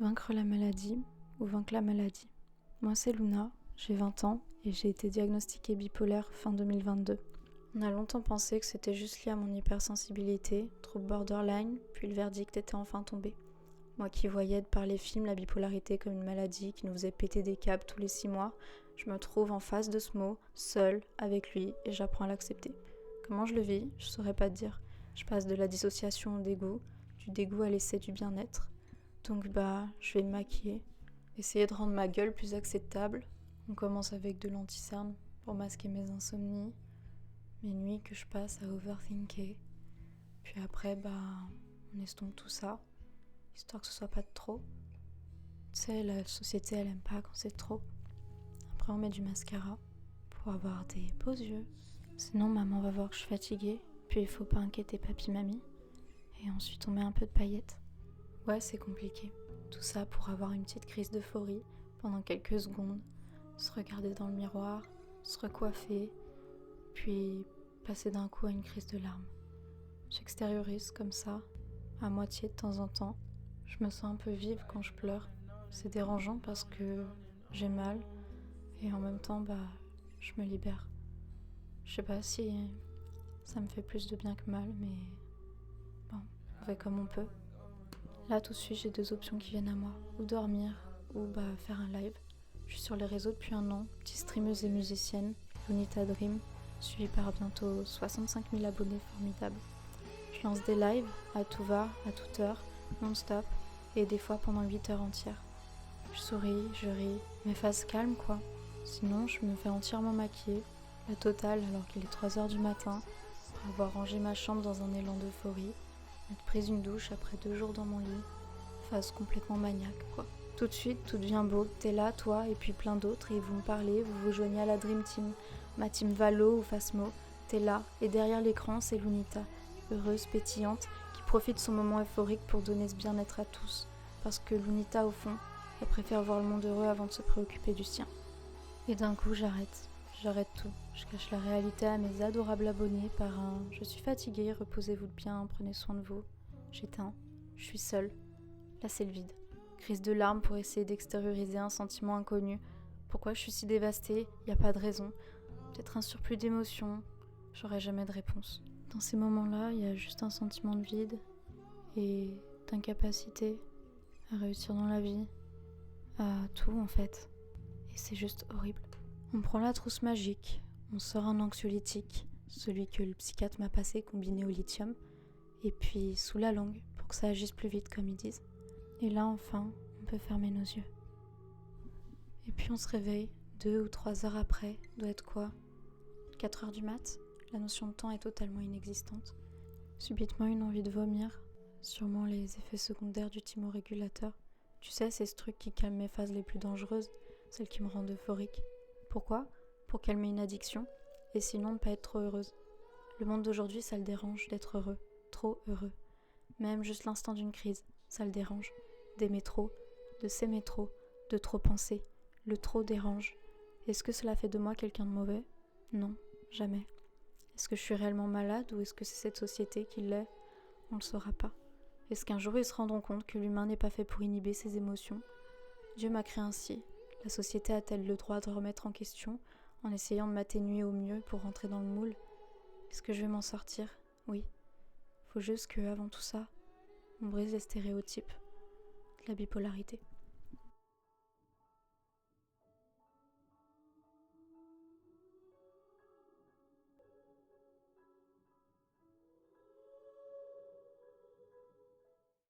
Vaincre la maladie ou vaincre la maladie. Moi c'est Luna, j'ai 20 ans et j'ai été diagnostiquée bipolaire fin 2022. On a longtemps pensé que c'était juste lié à mon hypersensibilité, trouble borderline, puis le verdict était enfin tombé. Moi qui voyais de par les films la bipolarité comme une maladie qui nous faisait péter des câbles tous les 6 mois, je me trouve en face de ce mot, seule, avec lui, et j'apprends à l'accepter. Comment je le vis, je saurais pas te dire. Je passe de la dissociation au dégoût, du dégoût à l'essai du bien-être. Donc je vais me maquiller, essayer de rendre ma gueule plus acceptable. On commence avec de l'anti-cerne pour masquer mes insomnies, mes nuits que je passe à overthinker. Puis après, on estompe tout ça, histoire que ce soit pas de trop. Tu sais, la société, elle aime pas quand c'est trop. Après, on met du mascara pour avoir des beaux yeux. Sinon, maman va voir que je suis fatiguée. Puis il faut pas inquiéter papy-mamie. Et ensuite, on met un peu de paillettes. Ouais, c'est compliqué. Tout ça pour avoir une petite crise d'euphorie pendant quelques secondes, se regarder dans le miroir, se recoiffer, puis passer d'un coup à une crise de larmes. J'extériorise comme ça, à moitié de temps en temps. Je me sens un peu vive quand je pleure. C'est dérangeant parce que j'ai mal et en même temps, je me libère. Je sais pas si ça me fait plus de bien que mal, mais bon, on fait comme on peut. Là, tout de suite, j'ai 2 options qui viennent à moi. Ou dormir, ou faire un live. Je suis sur les réseaux depuis un an, petite streameuse et musicienne, Lunita Dream, suivie par bientôt 65 000 abonnés formidables. Je lance des lives à tout va, à toute heure, non-stop, et des fois pendant 8 heures entières. Je souris, je ris, mes faces calmes quoi. Sinon, je me fais entièrement maquiller, la totale alors qu'il est 3 heures du matin, avoir rangé ma chambre dans un élan d'euphorie, m'être prise une douche après 2 jours dans mon lit, phase complètement maniaque quoi. Tout de suite, tout devient beau, t'es là toi et puis plein d'autres et vous me parlez, vous vous joignez à la Dream Team, ma team Valo ou Fasmo, t'es là et derrière l'écran c'est Lunita, heureuse, pétillante, qui profite de son moment euphorique pour donner ce bien-être à tous, parce que Lunita au fond, elle préfère voir le monde heureux avant de se préoccuper du sien. Et d'un coup j'arrête tout, je cache la réalité à mes adorables abonnés par un « je suis fatiguée, reposez-vous bien, prenez soin de vous », j'éteins, je suis seule, là c'est le vide. Crise de larmes pour essayer d'extérioriser un sentiment inconnu. Pourquoi je suis si dévastée? Y a pas de raison. Peut-être un surplus d'émotions. J'aurai jamais de réponse. Dans ces moments-là, il y a juste un sentiment de vide et d'incapacité à réussir dans la vie, à tout en fait. Et c'est juste horrible. On prend la trousse magique, on sort un anxiolytique, celui que le psychiatre m'a passé combiné au lithium, et puis sous la langue pour que ça agisse plus vite comme ils disent. Et là, enfin, on peut fermer nos yeux. Et puis on se réveille, 2 ou 3 heures après, doit être quoi? 4 heures du mat? La notion de temps est totalement inexistante. Subitement une envie de vomir, sûrement les effets secondaires du thymorégulateur. Tu sais, c'est ce truc qui calme mes phases les plus dangereuses, celles qui me rendent euphorique. Pourquoi? Pour calmer une addiction, et sinon ne pas être trop heureuse. Le monde d'aujourd'hui, ça le dérange d'être heureux, trop heureux. Même juste l'instant d'une crise, ça le dérange. D'aimer trop, de s'aimer trop, de trop penser. Le trop dérange. Est-ce que cela fait de moi quelqu'un de mauvais? Non, jamais. Est-ce que je suis réellement malade ou est-ce que c'est cette société qui l'est? On le saura pas. Est-ce qu'un jour ils se rendront compte que l'humain n'est pas fait pour inhiber ses émotions? Dieu m'a créé ainsi. La société a-t-elle le droit de remettre en question en essayant de m'atténuer au mieux pour rentrer dans le moule? Est-ce que je vais m'en sortir? Oui. Faut juste que, avant tout ça, on brise les stéréotypes de la bipolarité.